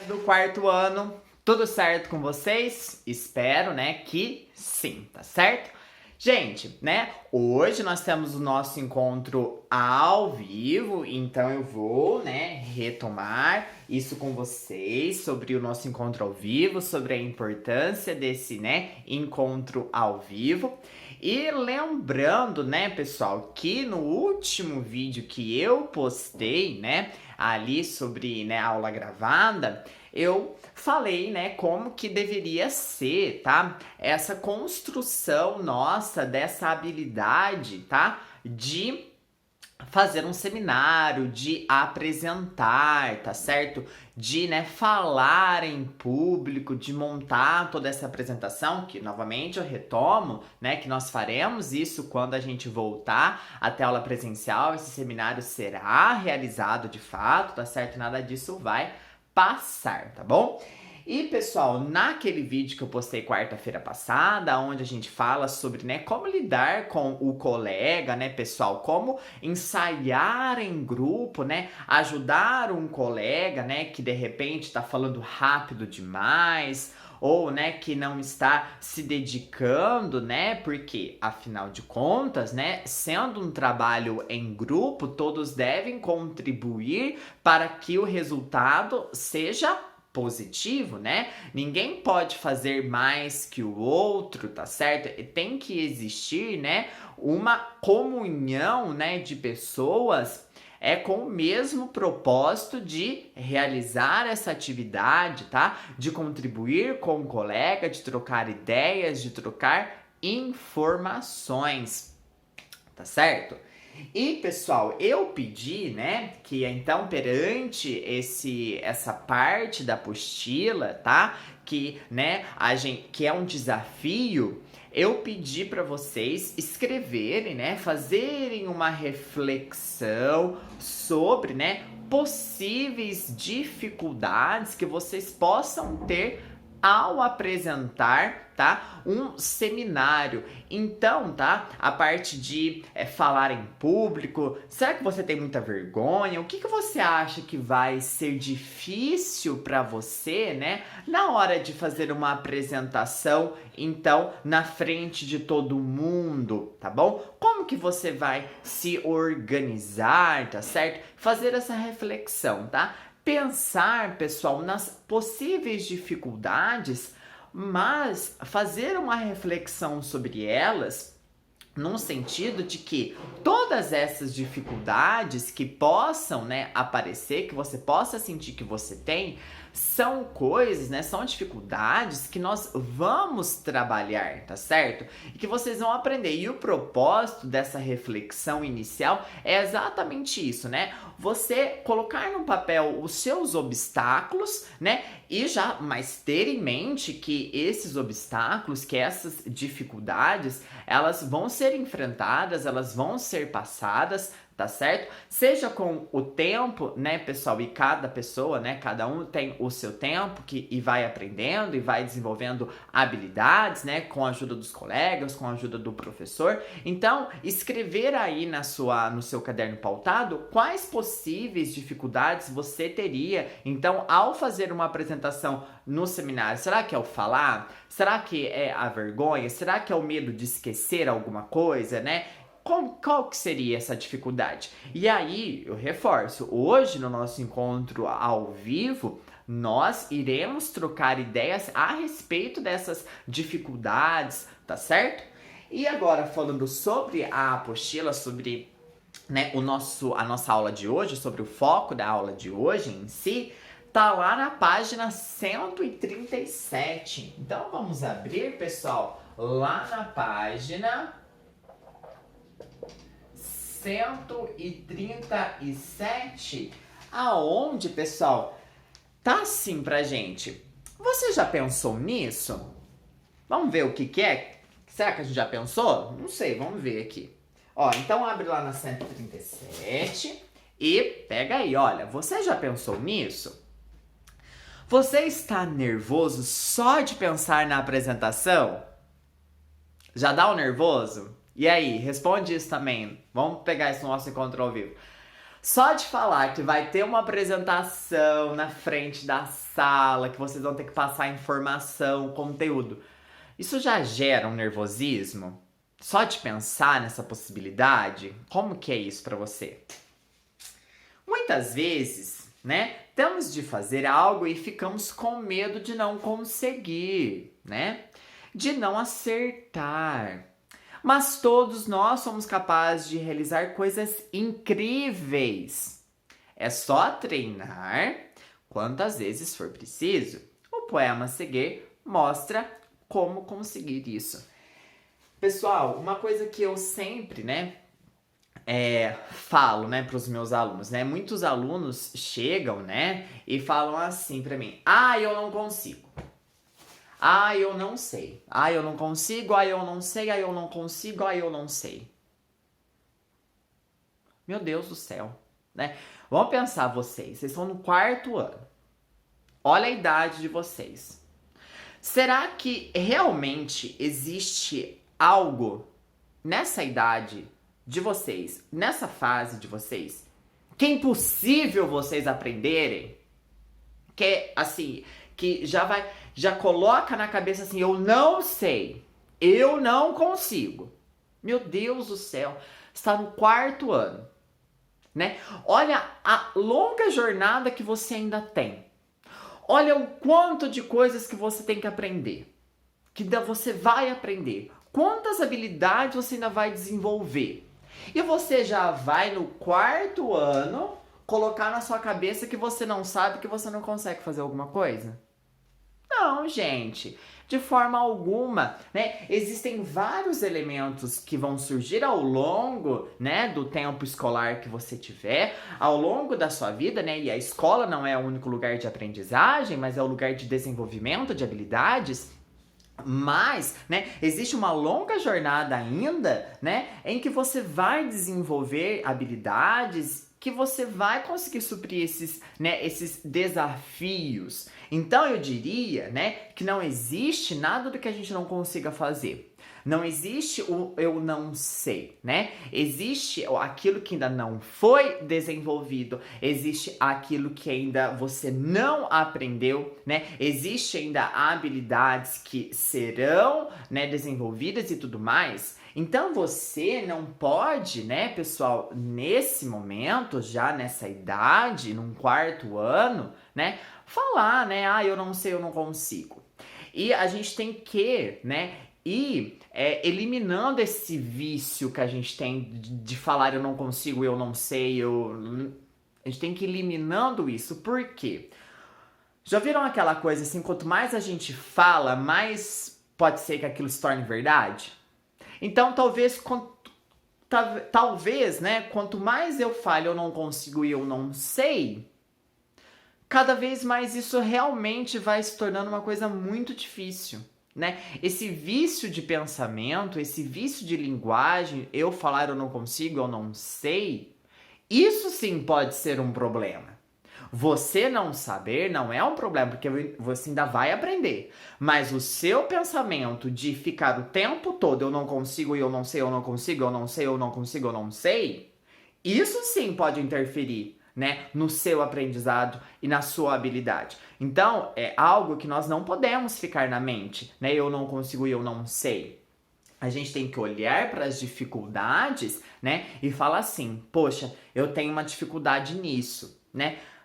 Do quarto ano, tudo certo com vocês? Espero, né, que sim, tá certo? Gente, né, hoje nós temos o nosso encontro ao vivo, então eu vou, né, retomar isso com vocês sobre o nosso encontro ao vivo, sobre a importância desse, né, encontro ao vivo. E lembrando, né, pessoal, que no último vídeo que eu postei, né, ali sobre, né, a aula gravada, eu falei, né, como que deveria ser, tá? Essa construção nossa dessa habilidade, tá? De fazer um seminário, de apresentar, tá certo? De, né, falar em público, de montar toda essa apresentação, que novamente eu retomo, né, que nós faremos isso quando a gente voltar até a aula presencial, esse seminário será realizado de fato, tá certo? Nada disso vai passar, tá bom? E pessoal, naquele vídeo que eu postei quarta-feira passada, onde a gente fala sobre, né, como lidar com o colega, né, pessoal, como ensaiar em grupo, né, ajudar um colega, né, que de repente está falando rápido demais, ou, né, que não está se dedicando, né, porque, afinal de contas, né, sendo um trabalho em grupo, todos devem contribuir para que o resultado seja positivo, né? Ninguém pode fazer mais que o outro, tá certo? E tem que existir, né, uma comunhão, né, de pessoas com o mesmo propósito de realizar essa atividade, tá? De contribuir com o colega, de trocar ideias, de trocar informações, tá certo? E pessoal, eu pedi, né, que então perante essa parte da apostila, tá? Que, né, que é um desafio, eu pedi para vocês escreverem, né, fazerem uma reflexão sobre, né, possíveis dificuldades que vocês possam ter ao apresentar, tá, um seminário. Então, tá, a parte de falar em público, será que você tem muita vergonha? O que você acha que vai ser difícil para você, né, na hora de fazer uma apresentação, então, na frente de todo mundo, tá bom? Como que você vai se organizar, tá certo? Fazer essa reflexão, tá? Pensar, pessoal, nas possíveis dificuldades, mas fazer uma reflexão sobre elas num sentido de que todas essas dificuldades que possam, né, aparecer, que você possa sentir que você tem, são coisas, né, são dificuldades que nós vamos trabalhar, tá certo? E que vocês vão aprender. E o propósito dessa reflexão inicial é exatamente isso, né? Você colocar no papel os seus obstáculos, né? E já, mas ter em mente que esses obstáculos, que essas dificuldades, elas vão ser enfrentadas, elas vão ser passadas, tá certo? Seja com o tempo, né, pessoal, e cada pessoa, né, cada um tem o seu tempo e vai aprendendo e vai desenvolvendo habilidades, né, com a ajuda dos colegas, com a ajuda do professor. Então, escrever aí no seu caderno pautado quais possíveis dificuldades você teria, então, ao fazer uma apresentação no seminário. Será que é o falar? Será que é a vergonha? Será que é o medo de esquecer alguma coisa, né? Qual que seria essa dificuldade? E aí, eu reforço, hoje no nosso encontro ao vivo, nós iremos trocar ideias a respeito dessas dificuldades, tá certo? E agora, falando sobre a apostila, sobre, né, a nossa aula de hoje, sobre o foco da aula de hoje em si, tá lá na página 137. Então, vamos abrir, pessoal, lá na página 137, aonde, pessoal, tá assim pra gente. Você já pensou nisso? Vamos ver o que é? Será que a gente já pensou? Não sei, vamos ver aqui. Ó, então abre lá na 137 e pega aí, olha, você já pensou nisso? Você está nervoso só de pensar na apresentação? Já dá o nervoso? E aí, responde isso também. Vamos pegar isso no nosso encontro ao vivo. Só de falar que vai ter uma apresentação na frente da sala, que vocês vão ter que passar informação, conteúdo, isso já gera um nervosismo? Só de pensar nessa possibilidade, como que é isso para você? Muitas vezes, né, temos de fazer algo e ficamos com medo de não conseguir, né? De não acertar. Mas todos nós somos capazes de realizar coisas incríveis. É só treinar quantas vezes for preciso. O poema a seguir mostra como conseguir isso. Pessoal, uma coisa que eu sempre, falo, para os meus alunos, muitos alunos chegam, e falam assim para mim: ah, eu não consigo. Ah, eu não sei. Ah, eu não consigo. Ah, eu não sei. Ah, eu não consigo. Ah, eu não sei. Meu Deus do céu, né? Vamos pensar vocês estão no 4º ano. Olha a idade de vocês. Será que realmente existe algo nessa idade de vocês, nessa fase de vocês, que é impossível vocês aprenderem? Que é assim, que já coloca na cabeça assim: eu não sei, eu não consigo. Meu Deus do céu, está no 4º ano, né? Olha a longa jornada que você ainda tem. Olha o quanto de coisas que você tem que aprender, que você vai aprender. Quantas habilidades você ainda vai desenvolver. E você já vai no 4º ano colocar na sua cabeça que você não sabe, que você não consegue fazer alguma coisa? Não, gente, de forma alguma, Existem vários elementos que vão surgir ao longo, do tempo escolar que você tiver, ao longo da sua vida, E a escola não é o único lugar de aprendizagem, mas é o lugar de desenvolvimento de habilidades. Mas, existe uma longa jornada ainda, em que você vai desenvolver habilidades que você vai conseguir suprir esses desafios. Então eu diria, que não existe nada do que a gente não consiga fazer. Não existe o eu não sei, Existe aquilo que ainda não foi desenvolvido, existe aquilo que ainda você não aprendeu, Existe ainda habilidades que serão, desenvolvidas e tudo mais. Então você não pode, pessoal, nesse momento, já nessa idade, num 4º ano, falar, ah, eu não sei, eu não consigo. E a gente tem que, ir eliminando esse vício que a gente tem de falar eu não consigo, eu não sei, a gente tem que ir eliminando isso. Por quê? Já viram aquela coisa assim, quanto mais a gente fala, mais pode ser que aquilo se torne verdade? Então, talvez, quanto mais eu falo eu não consigo e eu não sei, cada vez mais isso realmente vai se tornando uma coisa muito difícil, Esse vício de pensamento, esse vício de linguagem, eu falar eu não consigo, eu não sei, isso sim pode ser um problema. Você não saber não é um problema, porque você ainda vai aprender. Mas o seu pensamento de ficar o tempo todo eu não consigo, eu não sei, eu não consigo, eu não sei, eu não consigo, eu não sei, isso sim pode interferir, no seu aprendizado e na sua habilidade. Então, é algo que nós não podemos ficar na mente, Eu não consigo e eu não sei. A gente tem que olhar para as dificuldades, E falar assim: poxa, eu tenho uma dificuldade nisso,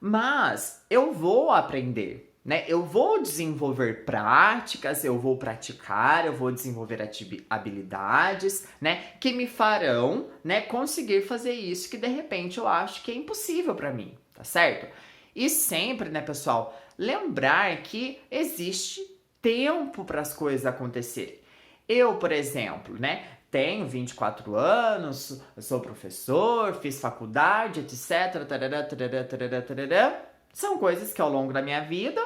Mas eu vou aprender, Eu vou desenvolver práticas, eu vou praticar, eu vou desenvolver habilidades, Que me farão, conseguir fazer isso que de repente eu acho que é impossível para mim, tá certo? E sempre, pessoal, lembrar que existe tempo para as coisas acontecerem. Eu, por exemplo, tenho 24 anos, eu sou professor, fiz faculdade, etc. Tarará, tarará, tarará, tarará. São coisas que ao longo da minha vida,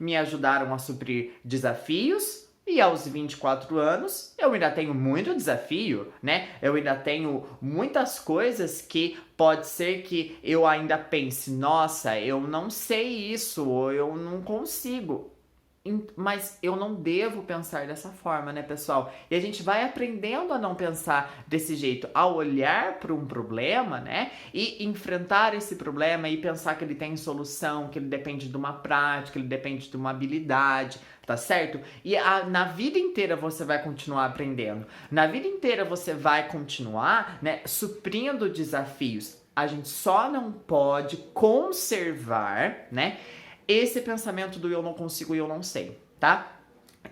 me ajudaram a suprir desafios. E aos 24 anos, eu ainda tenho muito desafio, Eu ainda tenho muitas coisas que pode ser que eu ainda pense: nossa, eu não sei isso, ou eu não consigo. Mas eu não devo pensar dessa forma, né, pessoal? E a gente vai aprendendo a não pensar desse jeito, a olhar para um problema, né, e enfrentar esse problema e pensar que ele tem solução, que ele depende de uma prática, ele depende de uma habilidade, tá certo? E na vida inteira você vai continuar aprendendo. Na vida inteira você vai continuar, né, suprindo desafios. A gente só não pode conservar, né, esse pensamento do eu não consigo e eu não sei, tá?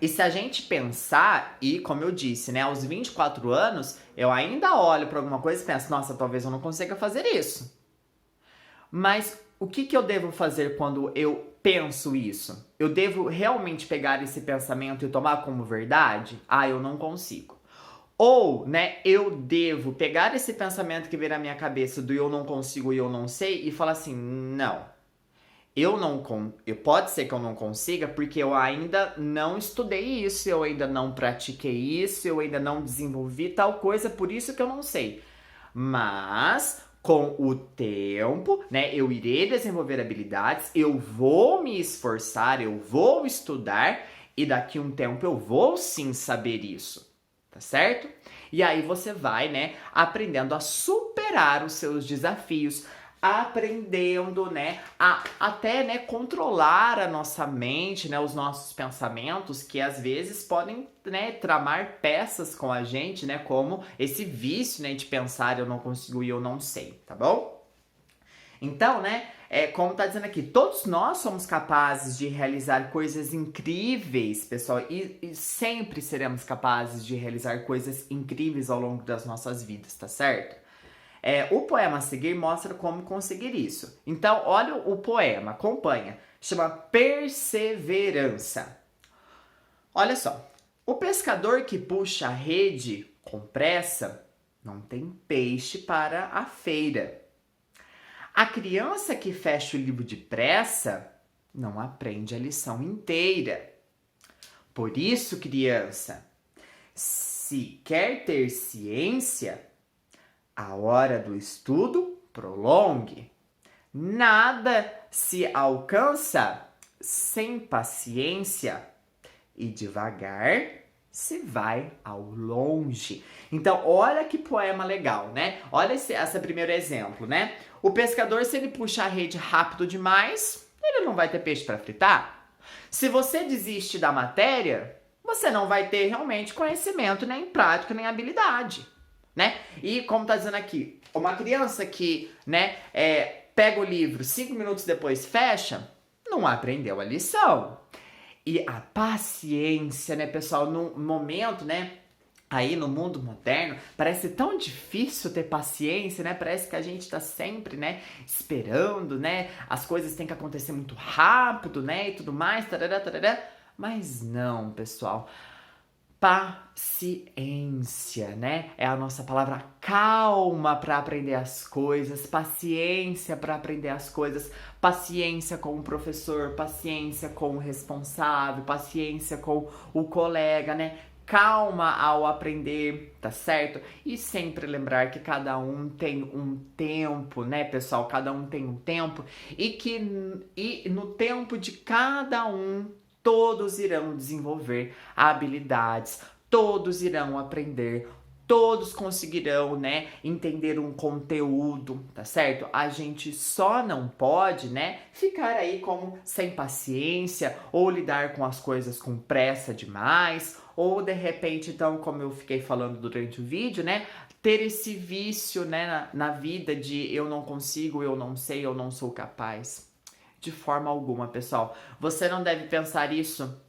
E se a gente pensar, e como eu disse, né, aos 24 anos, eu ainda olho para alguma coisa e penso, nossa, talvez eu não consiga fazer isso. Mas o que eu devo fazer quando eu penso isso? Eu devo realmente pegar esse pensamento e tomar como verdade? Ah, eu não consigo. Ou, né, eu devo pegar esse pensamento que vem na minha cabeça do eu não consigo e eu não sei e falar assim, não. Pode ser que eu não consiga porque eu ainda não estudei isso, eu ainda não pratiquei isso, eu ainda não desenvolvi tal coisa, por isso que eu não sei. Mas com o tempo, né, eu irei desenvolver habilidades, eu vou me esforçar, eu vou estudar e daqui a um tempo eu vou sim saber isso. Tá certo? E aí você vai, né, aprendendo a superar os seus desafios, aprendendo, né, a até, né, controlar a nossa mente, né, os nossos pensamentos que às vezes podem, né, tramar peças com a gente, né, como esse vício, né, de pensar eu não consigo e eu não sei, tá bom? Então, né, como tá dizendo aqui, todos nós somos capazes de realizar coisas incríveis, pessoal, e sempre seremos capazes de realizar coisas incríveis ao longo das nossas vidas, tá certo? O poema a seguir mostra como conseguir isso. Então, olha o poema, acompanha. Chama Perseverança. Olha só. O pescador que puxa a rede com pressa não tem peixe para a feira. A criança que fecha o livro depressa não aprende a lição inteira. Por isso, criança, se quer ter ciência, a hora do estudo prolongue. Nada se alcança sem paciência e devagar se vai ao longe. Então, olha que poema legal, né? Olha esse primeiro exemplo, né? O pescador, se ele puxar a rede rápido demais, ele não vai ter peixe para fritar. Se você desiste da matéria, você não vai ter realmente conhecimento, nem prática, nem habilidade, né? E como tá dizendo aqui, uma criança que, né, pega o livro 5 minutos depois fecha, não aprendeu a lição. E a paciência, né, pessoal, no momento, né, aí no mundo moderno, parece tão difícil ter paciência, né? Parece que a gente tá sempre, né, esperando, né? As coisas têm que acontecer muito rápido, né, e tudo mais, tarará, tarará. Mas não, pessoal. Paciência, né? É a nossa palavra calma para aprender as coisas, paciência para aprender as coisas, paciência com o professor, paciência com o responsável, paciência com o colega, né? Calma ao aprender, tá certo? E sempre lembrar que cada um tem um tempo, né, pessoal? Cada um tem um tempo e no tempo de cada um todos irão desenvolver habilidades, todos irão aprender, todos conseguirão, né, entender um conteúdo, tá certo? A gente só não pode, né, ficar aí como sem paciência ou lidar com as coisas com pressa demais, ou de repente, então, como eu fiquei falando durante o vídeo, né, ter esse vício, né, na vida de eu não consigo, eu não sei, eu não sou capaz. De forma alguma, pessoal. Você não deve pensar isso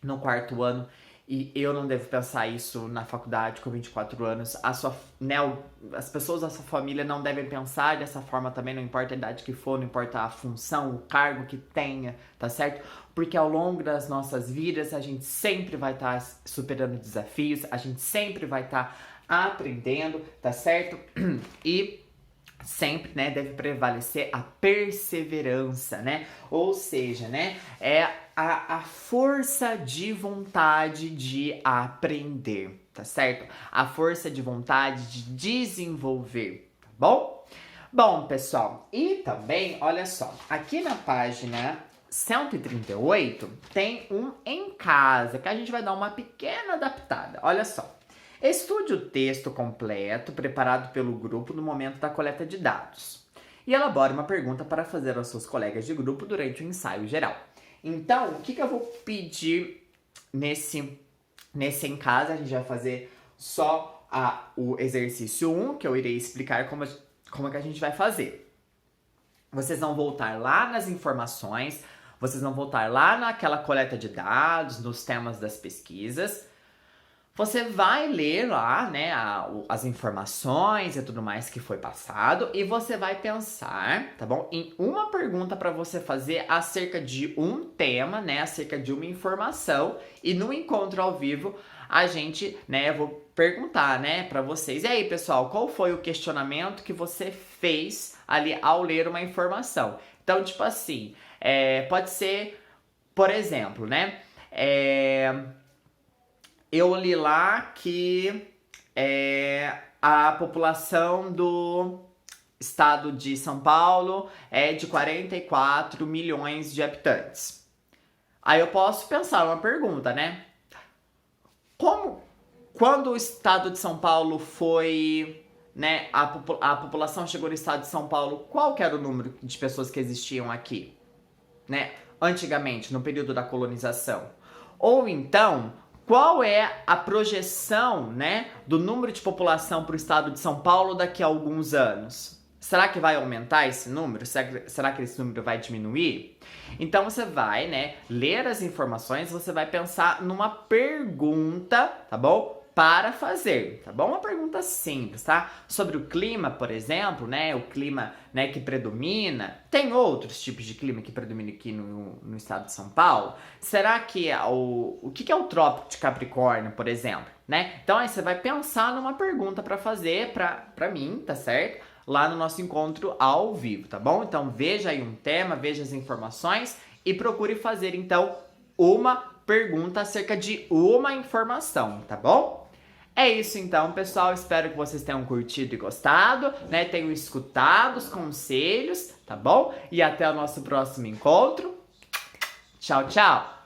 no quarto ano e eu não devo pensar isso na faculdade com 24 anos. As pessoas da sua família não devem pensar dessa forma também, não importa a idade que for, não importa a função, o cargo que tenha, tá certo? Porque ao longo das nossas vidas a gente sempre vai estar superando desafios, a gente sempre vai estar aprendendo, tá certo? E sempre, né, deve prevalecer a perseverança, né? Ou seja, né, é a força de vontade de aprender, tá certo? A força de vontade de desenvolver, tá bom? Bom, pessoal, e também, olha só, aqui na página 138 tem um em casa, que a gente vai dar uma pequena adaptada. Olha só. Estude o texto completo preparado pelo grupo no momento da coleta de dados. E elabore uma pergunta para fazer aos seus colegas de grupo durante o ensaio geral. Então, o que eu vou pedir nesse em casa? A gente vai fazer só o exercício 1, que eu irei explicar como é que a gente vai fazer. Vocês vão voltar lá nas informações, vocês vão voltar lá naquela coleta de dados, nos temas das pesquisas. Você vai ler lá, né, as informações e tudo mais que foi passado e você vai pensar, tá bom? Em uma pergunta para você fazer acerca de um tema, né, acerca de uma informação, e no encontro ao vivo a gente, né, eu vou perguntar, né, para vocês. E aí, pessoal, qual foi o questionamento que você fez ali ao ler uma informação? Então, tipo assim, pode ser, por exemplo, né, eu li lá que a população do estado de São Paulo é de 44 milhões de habitantes. Aí eu posso pensar uma pergunta, né? Quando o estado de São Paulo foi, né, a população chegou no estado de São Paulo, qual que era o número de pessoas que existiam aqui, né? Antigamente, no período da colonização. Ou então, qual é a projeção, né, do número de população para o estado de São Paulo daqui a alguns anos? Será que vai aumentar esse número? Será que esse número vai diminuir? Então você vai, né, ler as informações, você vai pensar numa pergunta, tá bom? Para fazer, tá bom? Uma pergunta simples, tá? Sobre o clima, por exemplo, né? O clima, né, que predomina. Tem outros tipos de clima que predominam aqui no estado de São Paulo? Será que o que é o Trópico de Capricórnio, por exemplo, né? Então aí você vai pensar numa pergunta para fazer pra mim, tá certo? Lá no nosso encontro ao vivo, tá bom? Então veja aí um tema, veja as informações e procure fazer então uma pergunta acerca de uma informação, tá bom? É isso então, pessoal. Espero que vocês tenham curtido e gostado, né? Tenham escutado os conselhos, tá bom? E até o nosso próximo encontro. Tchau, tchau!